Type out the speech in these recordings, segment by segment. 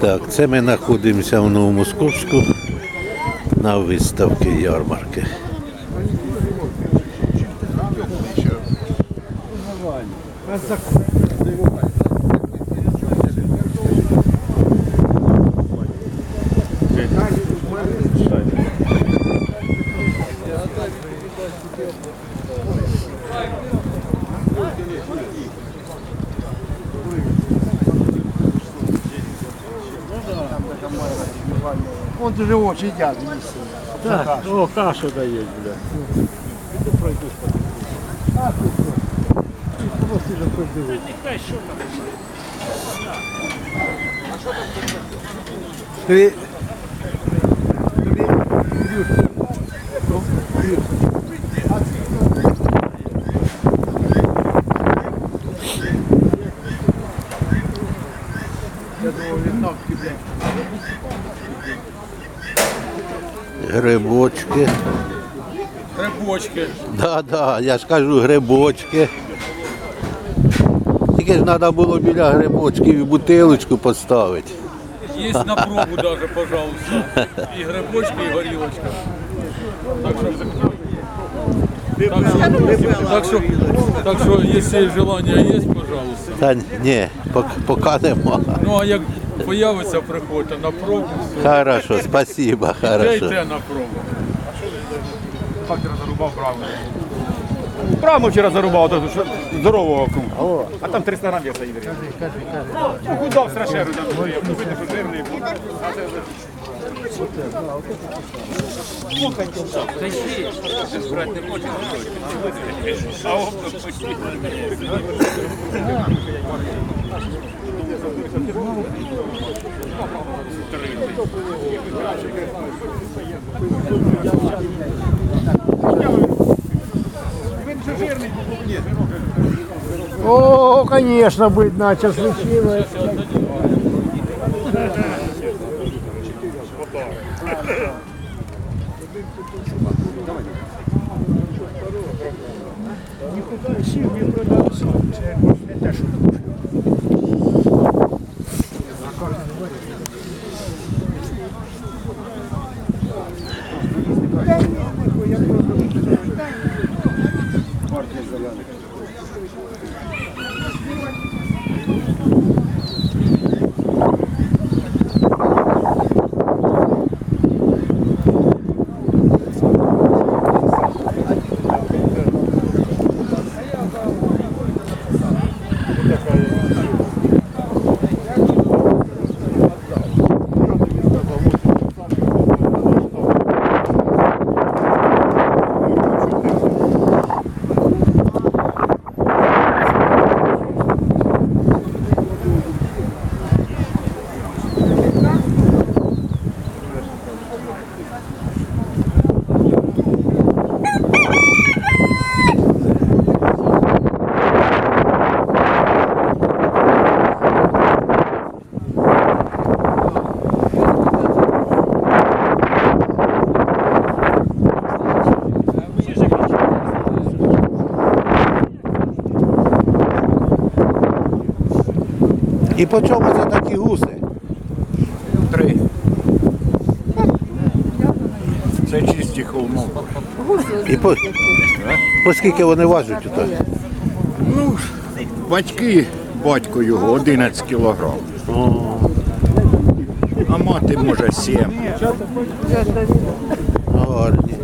Так, це ми знаходимося в Новомосковську на виставці ярмарки. Он дуже очі їдять. Так, о, кашу дають, бля. Іду пройду. Просто вже подивись. Тобі... Я думав, він так піде. Грибочки. Грибочки. Да, я ж кажу грибочки. Тільки ж треба було біля грибочків і бутилочку поставити. Є на пробу даже, пожалуйста. І грибочки, і горілочка. Так що, якщо желання є, пожалуйста. Та ні, поки нема. Ну а як появиться, приходьте на пробу. Хорошо, спасибо, Вже хорошо. йде на пробу. Фактор зарубав браму. Браму вчора зарубав, то що здорового кругу. А там 300 грам веса їде. Ну, худав страшеру, там що є. Видно, що жирний. А це вже... О, конечно, быть начал случилось. І по чому це такі гуси? 3. Це чисті холмов. І по скільки вони важать тут? Ну, батько його 11 кілограм. А мати може 7. Гарні.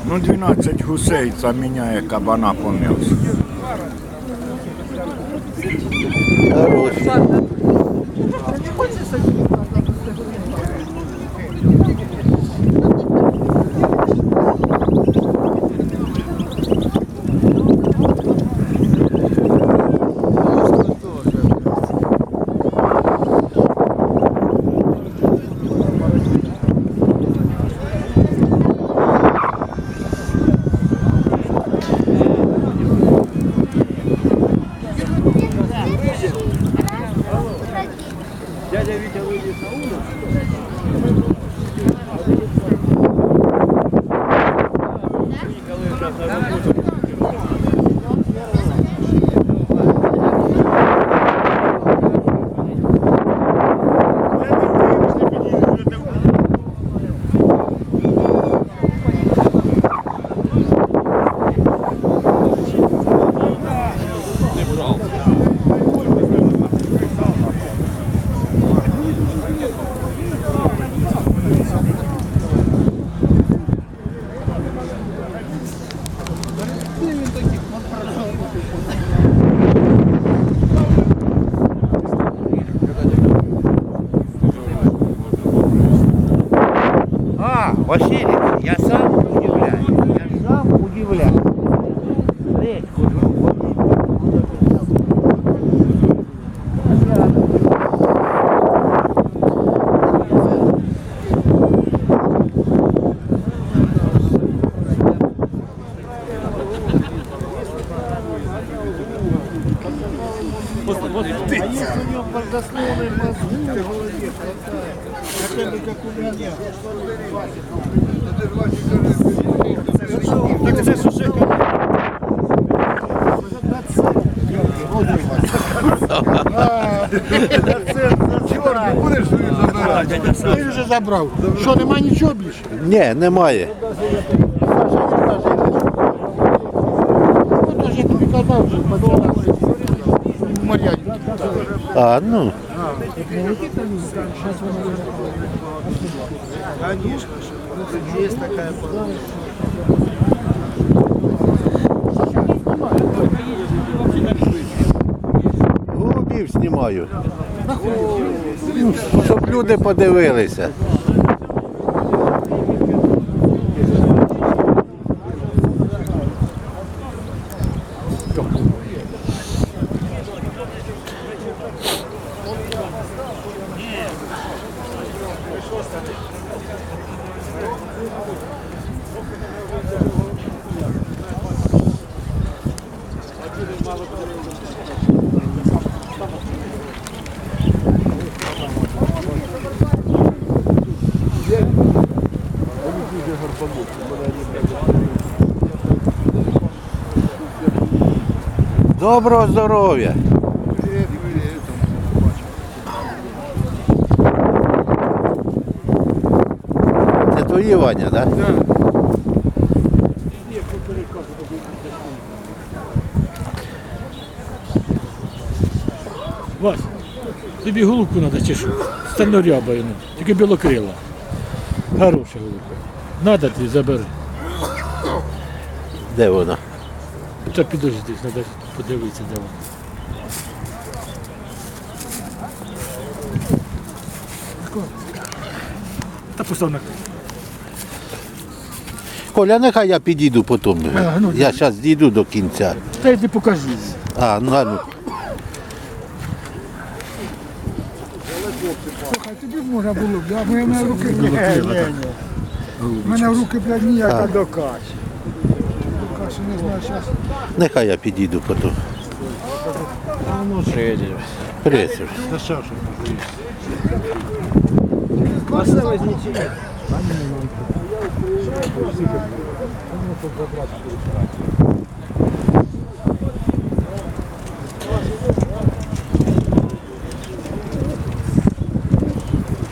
Ну, 12 гусей заміняє кабана по м'ясу. Хороші. Дядя Вітя Будеш забирати? Ти вже забрав. Що, нема нічого більше? Ні, немає. Ну, то ж я тобі казав, що пацана в Мар'яні. А, ну. Конечно, есть такая порода. Голубів знімаю. Ну, щоб люди подивилися. Доброго здоров'я! Це твої, Ваня, так? Да? Вась, тобі голубку треба чи що? Стальнорябою, тільки білокрила. Хороша голубка. Надо ти забери. Де вона? Та підожди, треба подивитися, де вона. Та постав на. Коля, нехай я підійду потім. ну, Я зараз дійду до кінця. Та йди покажи. А, ну, ну. Слухай, тобі б можна було б, да? Бо я в мене в руки. У мене в руки, блядь, ніяка до каші. До каші не знаю зараз. Нехай я підійду потім. Привіт.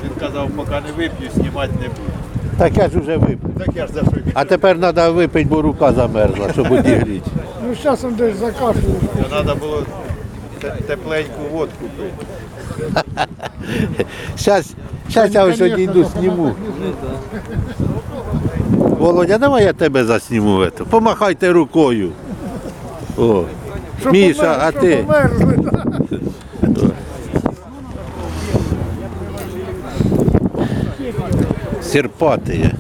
Він казав, поки не вип'ю, знімати не буду. Так я ж вже випив. Так я ж за що й А тепер треба випити, бо рука замерзла, щоб одігріти. Ну, зараз він десь закашлює. треба було тепленьку водку пити. Зараз я ось одійду, зніму. Володя, давай я тебе засніму. Помахайте рукою. О, Міша, а ти? Померзли, да? Серпатые.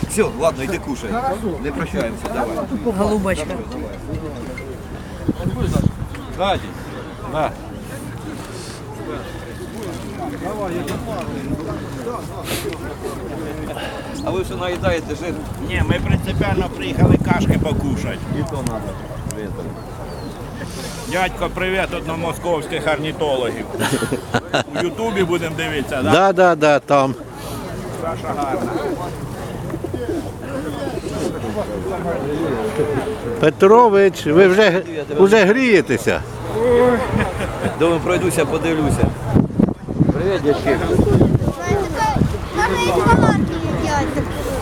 Все, ладно, йди кушай. Не прощаємося, давай. Голубочка. Раді. На. А ви все наїдаєте жир? Ні, ми принципіально приїхали кашки покушати. І то треба. Дядько, привіт від московських орнітологів. У Ютубі будемо дивитися, так? Да, там. Саша гарна. Петрович, ви вже грієтеся? Думаю, пройдуся, подивлюся. Привіт, дядьки. Можно из палатки делать.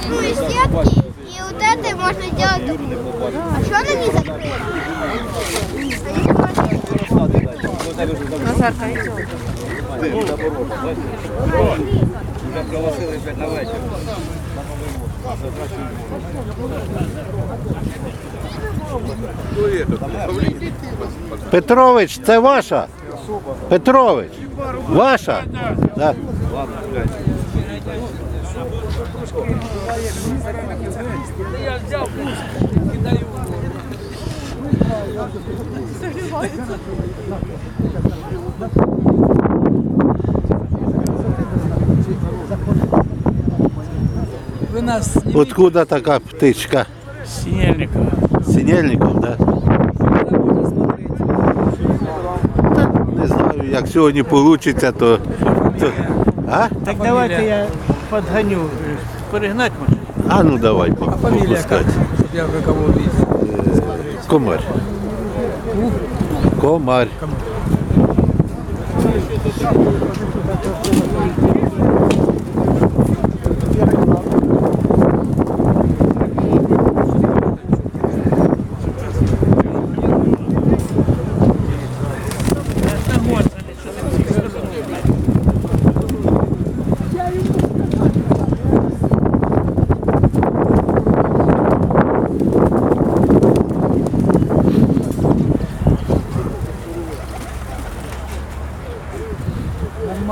Ну, из сетки. И вот это можно делать. А что она не закрыта? Назарка, йди. Вже пригласили опять на вечір. Петрович, це ваша? Петрович, ваша? Да. Ладно, блядь. Вы нас Откуда така птичка? Синельникова. Синельников, да? Та, не знаю, як сьогодні вийде, то... А? Так давайте я подгоню. Перегнать може? А ну давай, Фамилия попускай. как? Чтоб я уже кого увидел. Комар. Комар.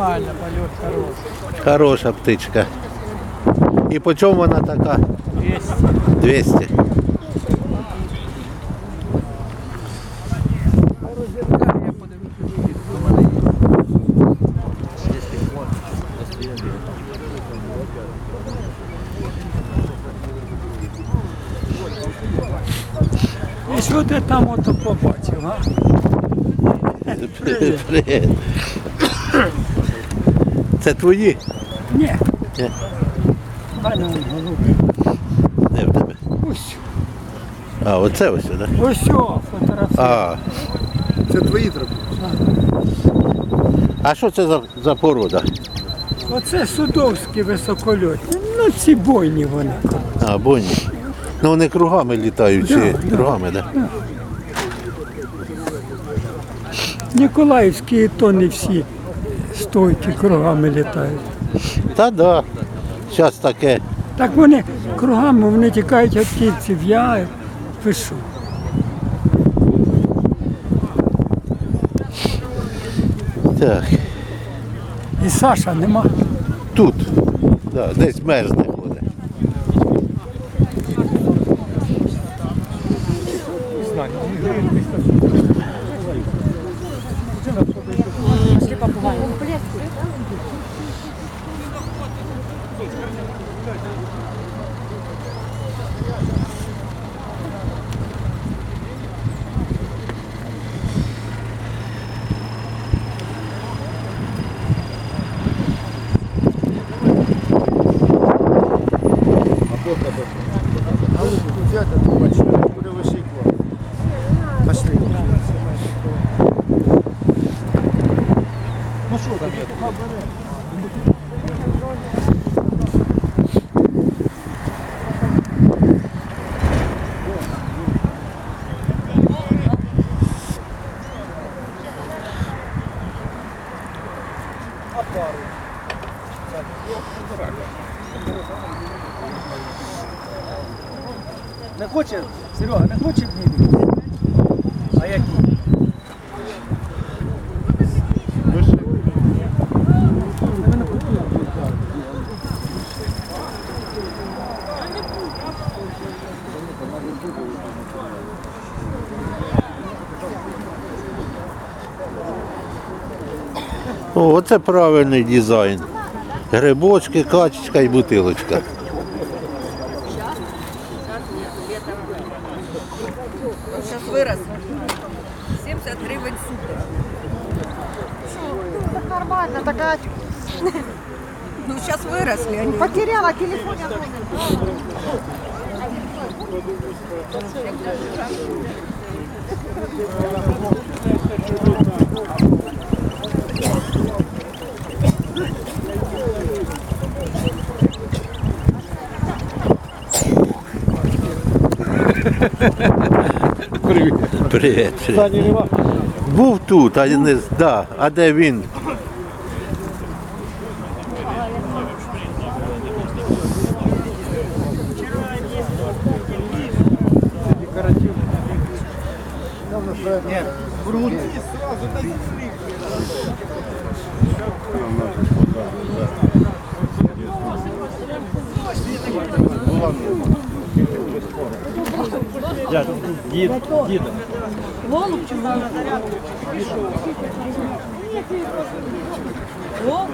Нормально, полет хороший. Хороша птичка. І по чому вона така? 200. 200. І що ти там ото побачив, а? Привіт. Це твої? Ні. Ні. Мене голубі. Де в тебе? Ось. А, оце ось, так? Ось о, фотографія. А. Це твої треба. А що це за порода? Оце судовські високольотні. Ну ці бойні вони. А, бонні. Ну вони кругами літають, чи кругами, так? Да? Ніколаївські то не всі стойки кругами літають. Та да. Зараз таке. Так вони кругами, вони тікають від птиців. Я пишу. Так. І Саша нема. Тут. Да, десь мерзне ходить. Не хоче, Серега, не хоче бігти? А які? О, оце правильний дизайн. Грибочки, качечка і бутилочка. Сейчас вырос. 70 гривен суток. Нормально, такая. Ну, сейчас выросли они. Потеряла телефон. Привіт. Привіт. Був тут, а не да. А де він? Голубь чего? О,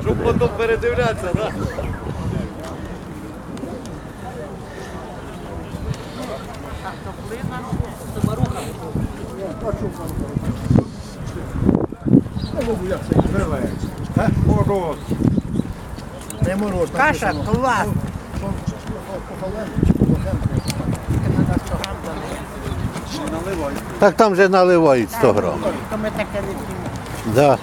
Щоб потім передивлятися, так? Мороз. Не мороз. Каша, клас. Так там вже наливають 100 грам. То ми таке не п'ємо. Да.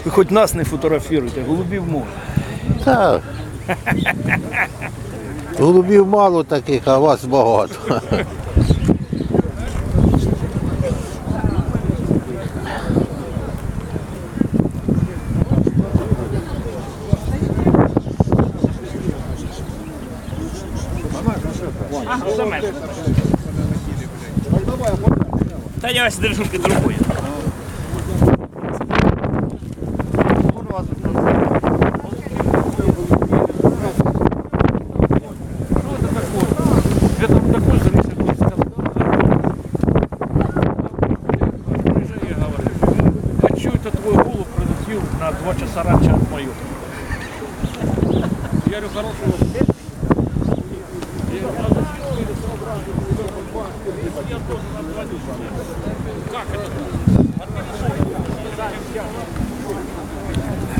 Ви хоч нас не фотографіруйте, голубів можна. Так. Голубів мало таких, а вас багато. Та я ось держу під рукою. Хочу, это твой голубь прилетел на 2 часа раньше от мою. Я говорю, хорошего. Как это?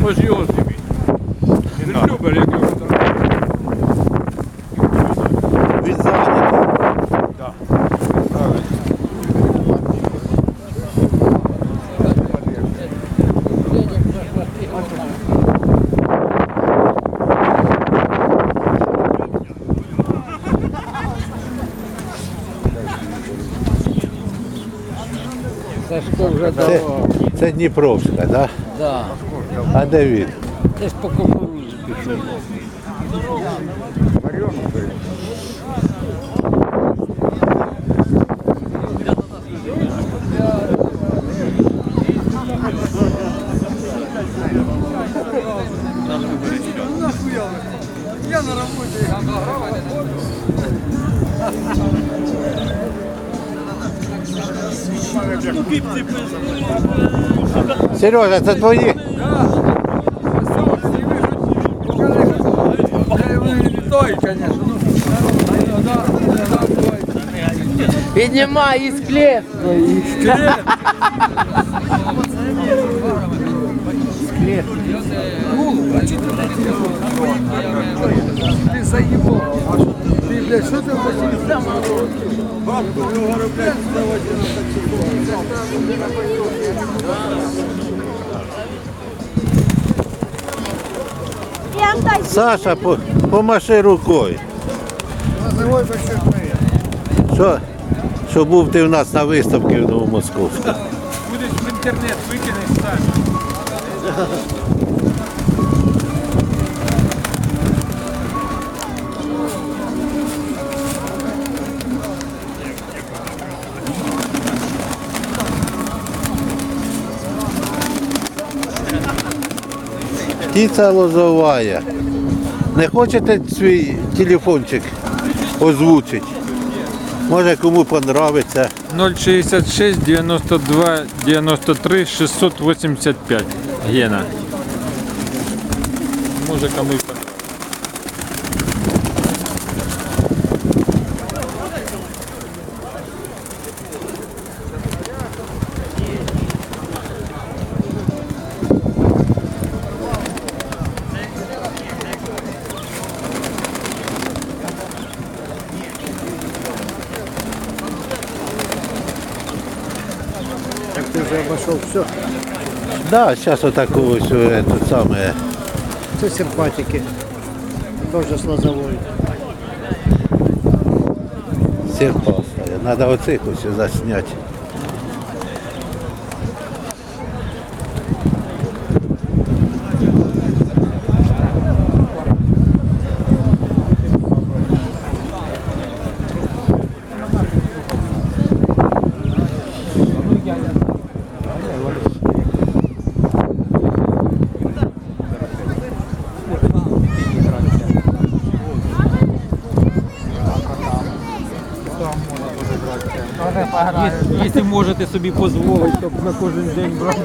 Ось його зніміть. Не любить, як його фотографують. Він зайнятий. Сашко вже Це, давав. це Дніпровська, так? Да? Да. А де він? Десь по кукурудзі пішов. Я на роботі. Сережа, це твої? Піднімай із клетки. Ти заїбав. Ти, блядь, що ти хочеш? Саша, помаши рукою. Що що був ти в нас на виставці в Новомосковську. Будеш в інтернет викинеш, Саша. Птиця лозовая. Не хочете свій телефончик озвучити? Може кому понравиться. 066 92 93 685. Гена. Може комусь. Ти вже обійшов все. Да, зараз отаку ось тут саме. Це симпатики. Теж з лозової. Серпа. Треба оцих ось засняти. Якщо можете собі дозволити, то на кожен день брати.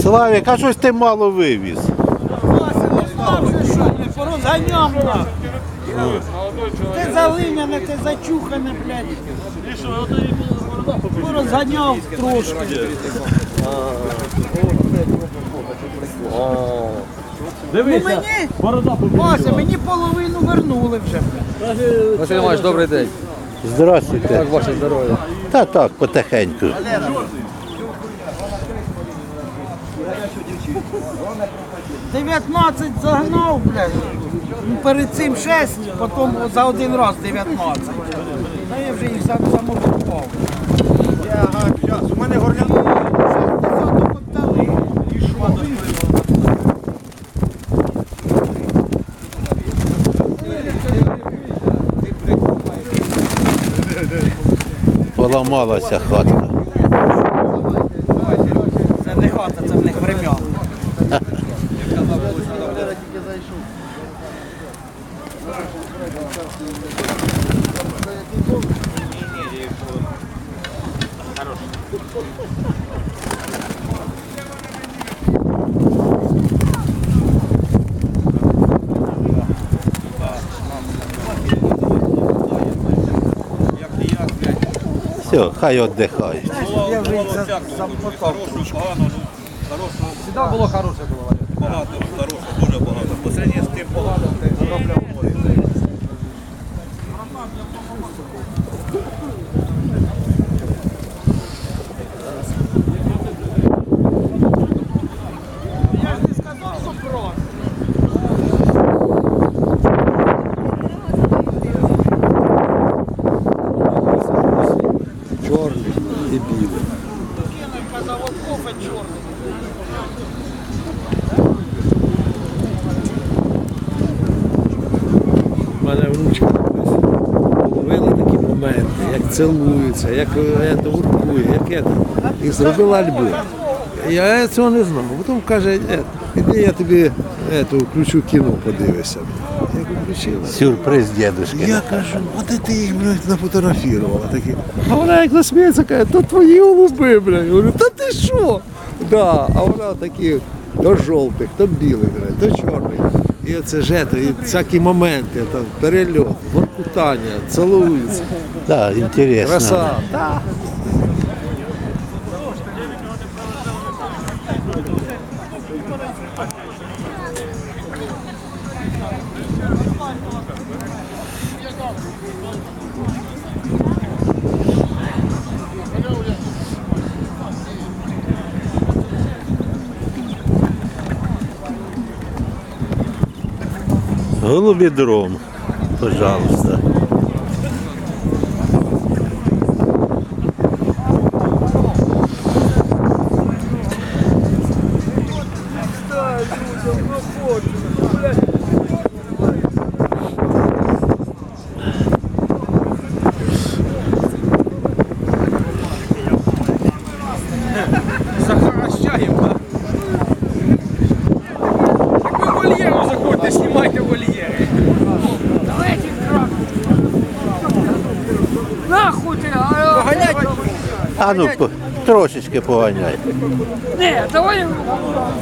Славік, а щось ти мало вивіз. Розганяв нас. Ти залиняне, ти зачухане, блядь. Розганяв трошки. Дивися, борода Вася, мені половину вернули вже. Василь Іванович, добрий день. Здравствуйте. Як ваше здоров'я? Та так, потихеньку. 19 загнав, блядь. Перед цим 6, потім за один раз 19. Ну я вже їх самокупав. У мене горняно. Поламалася хатка. Це не хата, це в них врем'я. Все, хай віддихають. Я вже їх замотав. Всегда було хороше було. Багато, хорошого, дуже багато. По сравнению з тим багато, заробляв море. Я ж не сказав, що просто. Чорний і білий. Кинуть, казав, от кофе чорний. У мене внучка ловила такі моменти, як цілуються, як гуркує, як це. І зробила альбом. Я цього не знав. Потім каже, іди я тобі включу кіно, подивишся. Я включила. Сюрприз дідушки. Я кажу, а де ти їх, блядь, нафотографувала? Такі. А вона як насміється, каже, то твої голуби, блядь. Я говорю, та ти що? Да. А вона такі, то жовтих, то білих, блядь, то чорних. І оце жето, і всякі моменти, там, перельот, воркування. кутання, цілуються. Да, інтересно. Краса. Да. Голубідром, пожалуйста. Захаращаємо, так? Як ви в вольєру заходите, знімайте вольєри. Нахуй ти! Поганять? А ну, трошечки поганяй. Не, давай.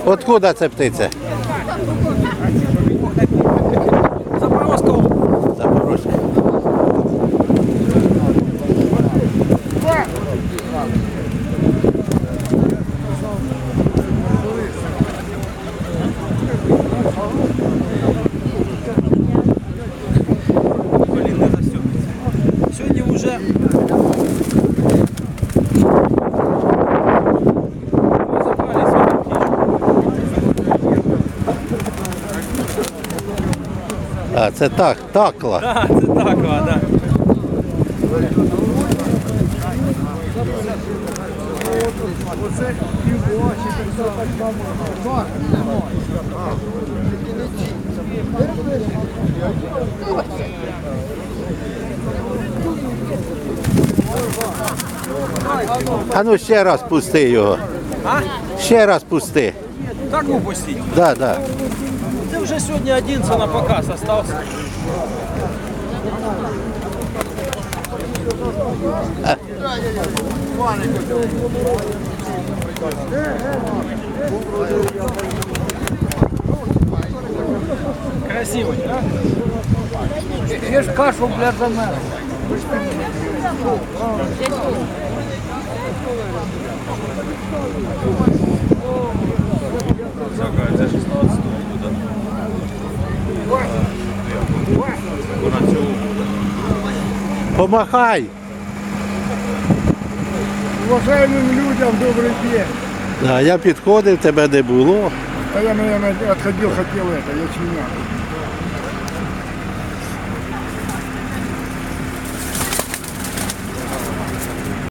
Откуда ця птиця? Запорозького. Запорожська. Сьогодні вже А, це так, такла. так, це такова, так. А ну ще раз пусти його. А? Ще раз пусти. Так упустіть. Да, да. Це вже сьогодні один на показ остався. Красивий, так? Є ж кашу, блядь, за мене. Помахай. Уважаемым людям добрый день. А я підходив, тебе не було. А я, наверное, отходил, хотел это, ячменя.